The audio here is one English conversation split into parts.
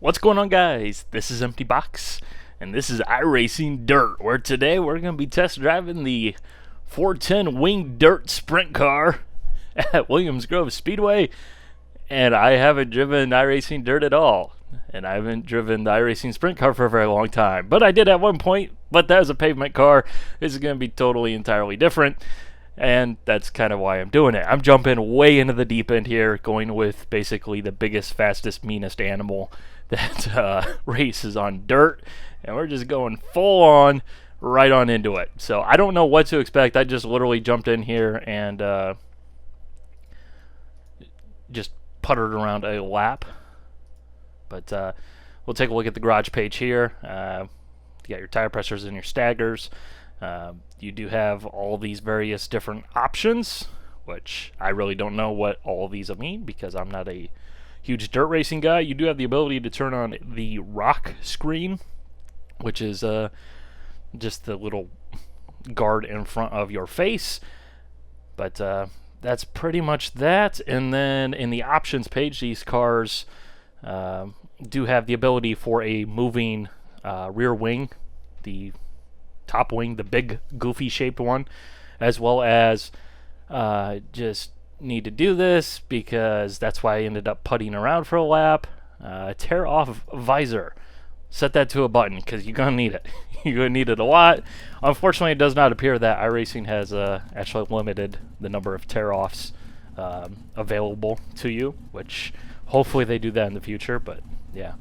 What's going on, guys? This is Empty Box, and this is iRacing Dirt, where today we're going to be test driving the 410 Wing Dirt Sprint Car at Williams Grove Speedway. And I haven't driven iRacing Dirt at all, and I haven't driven the iRacing Sprint Car for a very long time. But I did at one point, but that was a pavement car. This is going to be totally, entirely different. And that's kind of why I'm doing it. I'm jumping way into the deep end here, going with basically the biggest, fastest, meanest animal that races on dirt. And we're just going full on, right on into it. So I don't know what to expect. I just literally jumped in here and just puttered around a lap. But we'll take a look at the garage page here. You got your tire pressures and your staggers. You do have all these various different options, which I really don't know what all of these mean because I'm not a huge dirt racing guy. You do have the ability to turn on the rock screen, which is just the little guard in front of your face. But that's pretty much that. And then in the options page, these cars do have the ability for a moving rear wing, the top wing, the big goofy shaped one, as well as just need to do this because that's why I ended up putting around for a lap. Tear off visor. Set that to a button because you're gonna need it. You're gonna need it a lot. Unfortunately, it does not appear that iRacing has actually limited the number of tear offs available to you, which hopefully they do that in the future. But yeah.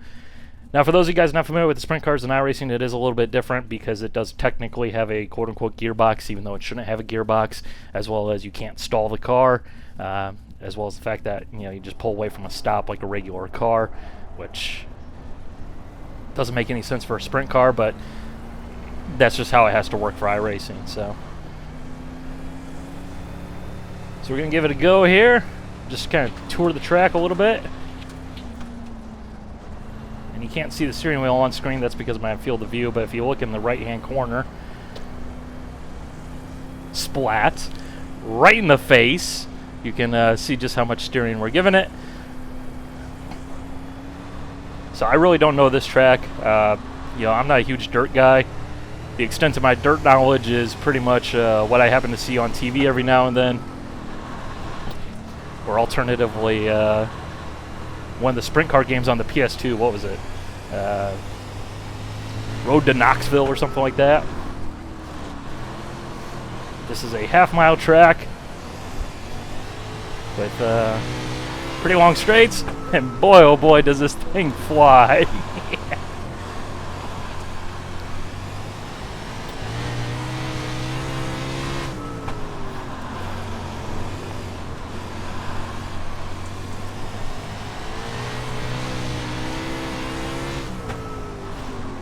Now, for those of you guys not familiar with the sprint cars and iRacing, it is a little bit different because it does technically have a quote-unquote gearbox, even though it shouldn't have a gearbox, as well as you can't stall the car, as well as the fact that you just pull away from a stop like a regular car, which doesn't make any sense for a sprint car, but that's just how it has to work for iRacing. So we're going to give it a go here, just kind of tour the track a little bit. You can't see the steering wheel on screen, that's because of my field of view, but if you look in the right hand corner, splat, right in the face, you can see just how much steering we're giving it. So I really don't know this track. I'm not a huge dirt guy. The extent of my dirt knowledge is pretty much what I happen to see on TV every now and then, or alternatively one of the sprint car games on the PS2, what was it? Road to Knoxville or something like that. This is a half-mile track with pretty long straights, and boy, oh boy, does this thing fly.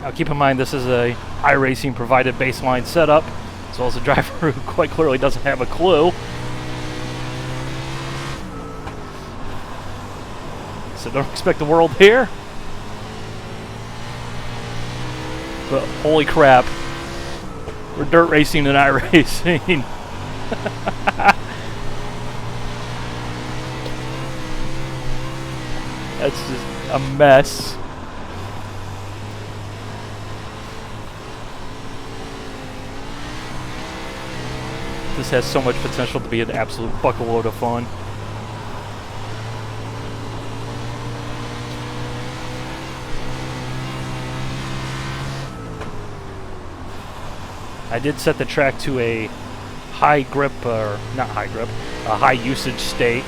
Now keep in mind this is a iRacing provided baseline setup, as well as a driver who quite clearly doesn't have a clue. So don't expect the world here. But holy crap, we're dirt racing and iRacing. That's just a mess. This has so much potential to be an absolute bucket load of fun. I did set the track to a high grip, or not high grip, a high usage state.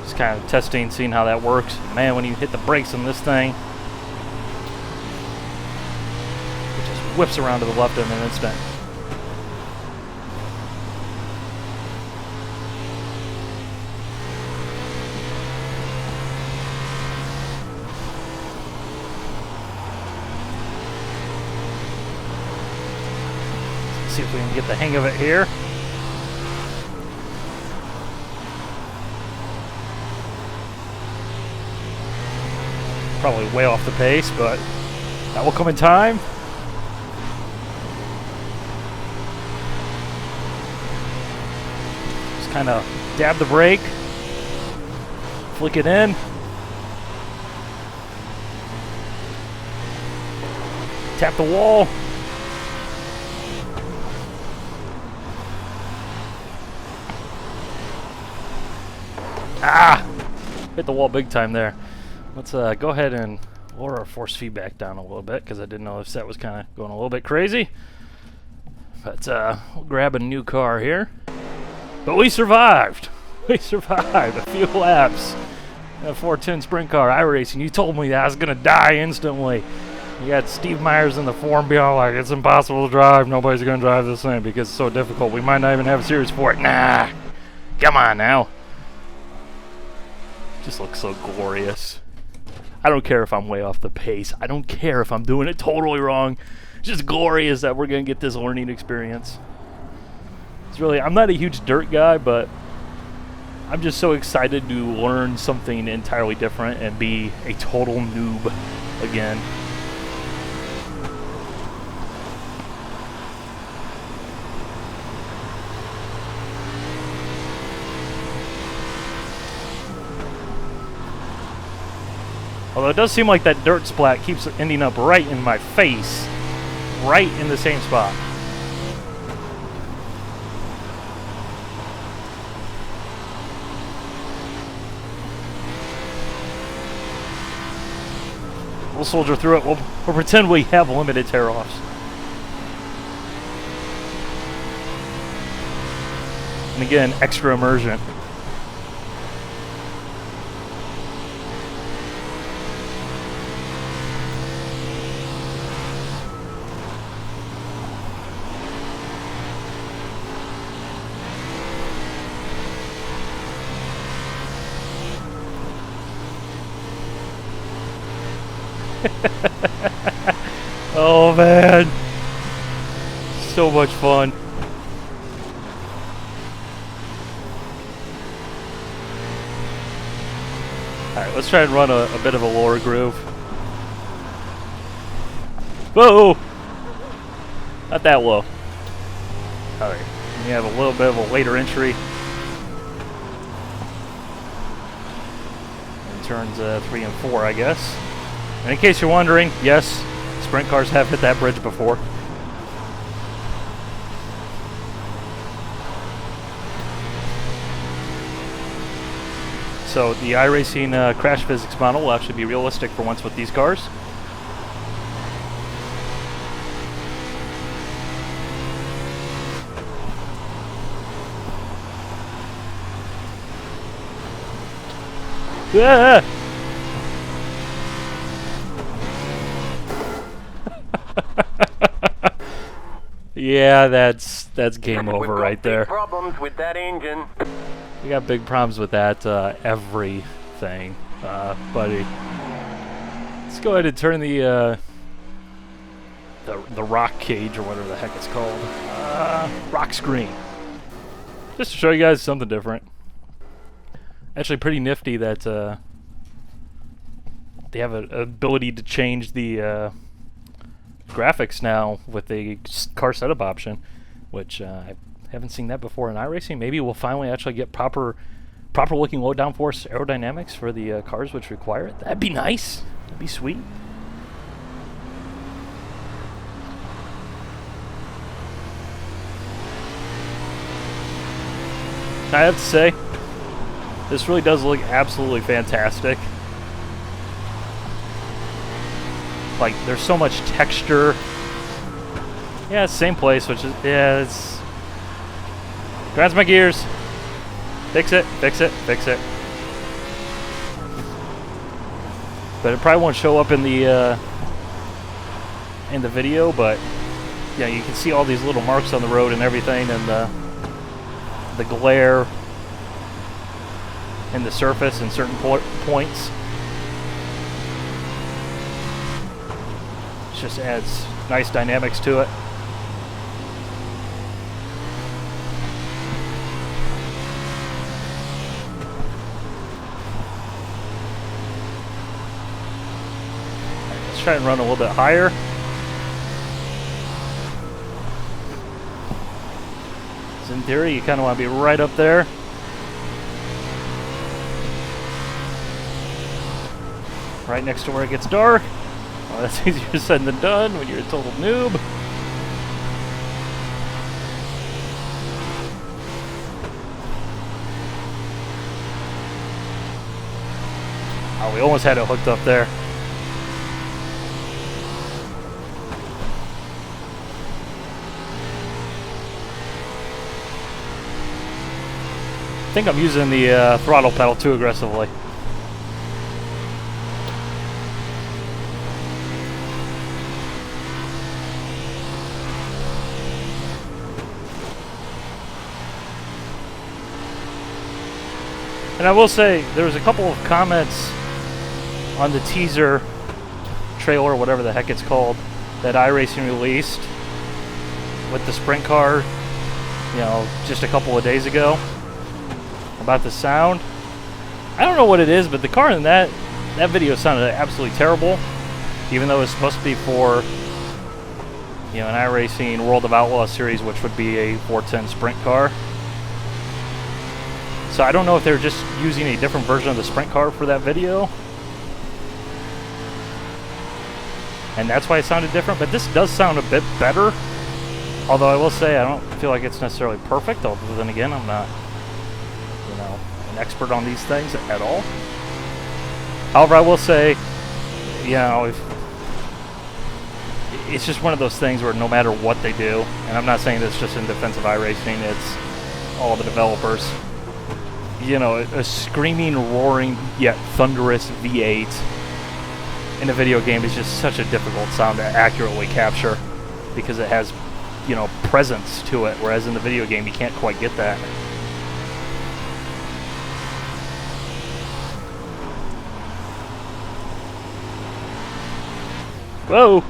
Just kind of testing, seeing how that works. Man, when you hit the brakes on this thing, it just whips around to the left in an instant. See if we can get the hang of it here. Probably way off the pace, but that will come in time. Just kind of dab the brake, flick it in. Tap the wall. Ah! Hit the wall big time there. Let's go ahead and lower our force feedback down a little bit, because I didn't know if that was kind of going a little bit crazy. But we'll grab a new car here. But we survived. We survived a few laps. A 410 sprint car, iRacing. You told me that I was going to die instantly. You got Steve Myers in the forum being like, it's impossible to drive. Nobody's going to drive this thing because it's so difficult. We might not even have a series for it. Nah. Come on now. Just looks so glorious. I don't care if I'm way off the pace. I don't care if I'm doing it totally wrong. It's just glorious that we're going to get this learning experience. It's really, I'm not a huge dirt guy, but I'm just so excited to learn something entirely different and be a total noob again. Although it does seem like that dirt splat keeps ending up right in my face. Right in the same spot. We'll soldier through it. We'll pretend we have limited tear-offs. And again, extra immersion. Oh man, so much fun. Alright, let's try and run a bit of a lower groove. Whoa! Not that low. Alright, we have a little bit of a later entry. In turns 3 and 4, I guess. And in case you're wondering, yes, sprint cars have hit that bridge before. So the iRacing crash physics model will actually be realistic for once with these cars. Yeah! Yeah, that's game over right there. Problems with that engine. We got big problems with that everything, buddy. Let's go ahead and turn the rock cage or whatever the heck it's called, rock screen, just to show you guys something different. Actually, pretty nifty that they have an ability to change the graphics now with a car setup option, which I haven't seen that before in iRacing. Maybe we'll finally actually get proper looking low downforce aerodynamics for the cars which require it. That'd be nice. That'd be sweet. I have to say, this really does look absolutely fantastic. Like, there's so much texture. Yeah, it's the same place, which is, yeah, it's... Grinds my gears. Fix it, fix it, fix it. But it probably won't show up in the video, but yeah, you can see all these little marks on the road and everything, and the glare in the surface in certain points. Just adds nice dynamics to it. Let's try and run a little bit higher. So in theory, you kind of want to be right up there. Right next to where it gets dark. Well, that's easier said than done when you're a total noob. Oh, we almost had it hooked up there. I think I'm using the throttle pedal too aggressively. And I will say, there was a couple of comments on the teaser trailer, whatever the heck it's called, that iRacing released with the sprint car, you know, just a couple of days ago, about the sound. I don't know what it is, but the car in that video sounded absolutely terrible, even though it's supposed to be for, you know, an iRacing World of Outlaws series, which would be a 410 sprint car. So I don't know if they're just using a different version of the sprint car for that video, and that's why it sounded different. But this does sound a bit better, although I will say I don't feel like it's necessarily perfect. Although then again, I'm not, you know, an expert on these things at all. However, I will say, you know, it's just one of those things where no matter what they do, and I'm not saying this just in defense of iRacing, it's all the developers. You know, a screaming, roaring, yet thunderous V8 in a video game is just such a difficult sound to accurately capture because it has, you know, presence to it, whereas in the video game you can't quite get that. Whoa!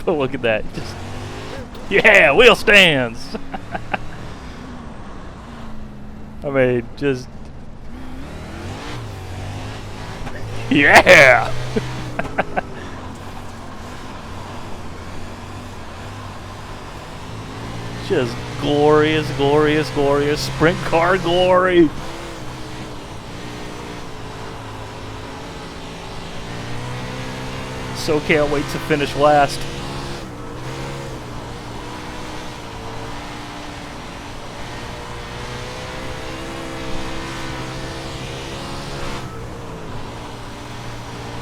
Oh, look at that. Just, yeah, wheel stands! I mean, just... yeah! Just glorious, glorious, glorious sprint car glory! So can't wait to finish last.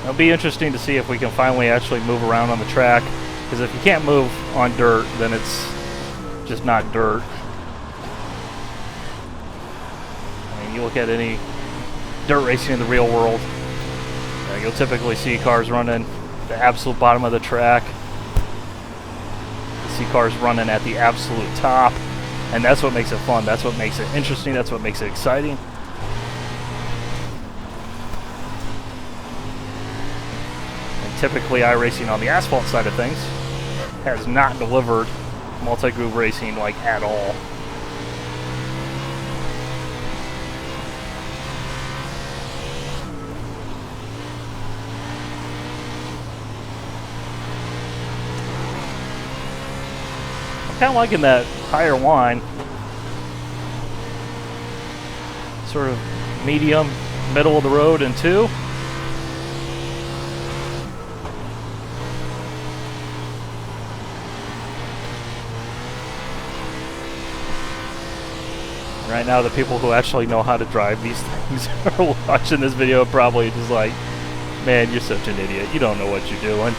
It'll be interesting to see if we can finally actually move around on the track, because if you can't move on dirt, then it's just not dirt. I mean, you look at any dirt racing in the real world, you'll typically see cars running the absolute bottom of the track. You see cars running at the absolute top, and that's what makes it fun. That's what makes it interesting. That's what makes it exciting. Typically, iRacing on the asphalt side of things has not delivered multi-groove racing like at all. I'm kind of liking that higher line, sort of medium, middle of the road in two. Right now, the people who actually know how to drive these things are watching this video probably just like, man, you're such an idiot. You don't know what you're doing.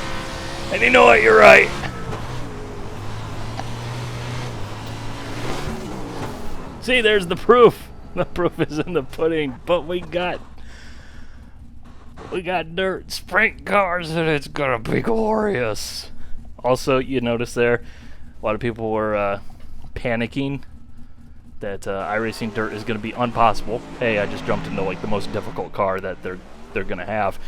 And you know what? You're right. See, there's the proof. The proof is in the pudding. But we got dirt sprint cars, and it's gonna be glorious. Also, you notice there, a lot of people were panicking that iRacing Dirt is going to be impossible. Hey, I just jumped into like the most difficult car that they're going to have,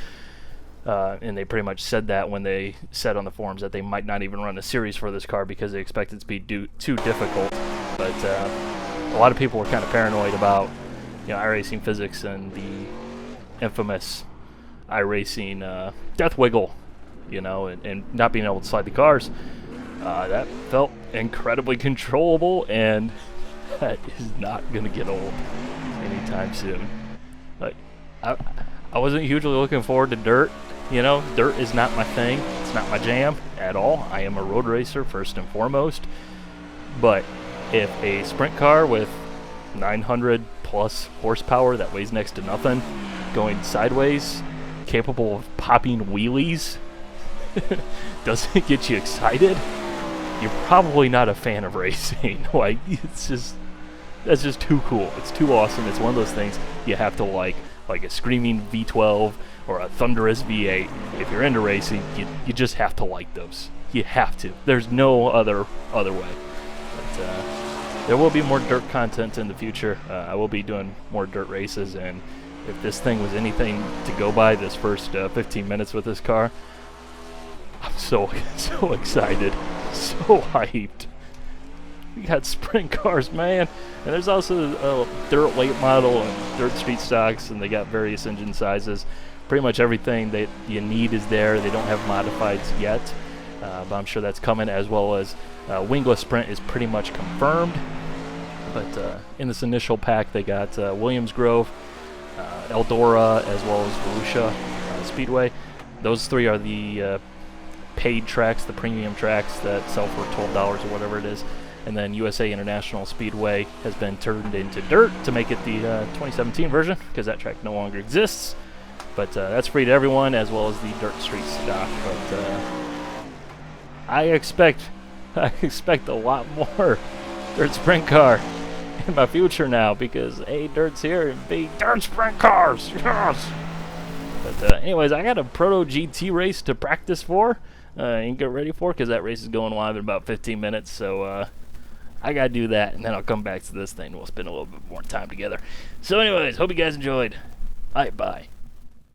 and they pretty much said that when they said on the forums that they might not even run a series for this car because they expect it to be too difficult. But a lot of people were kind of paranoid about, you know, iRacing physics and the infamous iRacing death wiggle, you know, and not being able to slide the cars. That felt incredibly controllable, and that is not going to get old anytime soon. Like, I, I wasn't hugely looking forward to dirt. You know, dirt is not my thing. It's not my jam at all. I am a road racer first and foremost. But if a sprint car with 900 plus horsepower that weighs next to nothing, going sideways, capable of popping wheelies, doesn't get you excited, you're probably not a fan of racing. Like, that's just too cool. It's too awesome. It's one of those things you have to like a screaming V12 or a thunderous V8. If you're into racing, you just have to like those. You have to. There's no other way. But there will be more dirt content in the future. I will be doing more dirt races, and if this thing was anything to go by, this first 15 minutes with this car, I'm so excited, so hyped. We got sprint cars, man, and there's also a dirt late model and dirt street stocks, and they got various engine sizes. Pretty much everything that you need is there. They don't have modifieds yet, but I'm sure that's coming, as well as wingless sprint is pretty much confirmed. But in this initial pack, they got Williams Grove, Eldora, as well as Volusia Speedway. Those three are the paid tracks, the premium tracks that sell for $12 or whatever it is. And then USA International Speedway has been turned into dirt to make it the 2017 version, because that track no longer exists. But that's free to everyone, as well as the dirt street stock. But I expect a lot more dirt sprint car in my future now, because A, dirt's here, and B, dirt sprint cars. Yes. But anyways, I got a Proto GT race to practice for and get ready for, because that race is going live in about 15 minutes. So I gotta do that, and then I'll come back to this thing. We'll spend a little bit more time together. So anyways, hope you guys enjoyed. Alright, bye.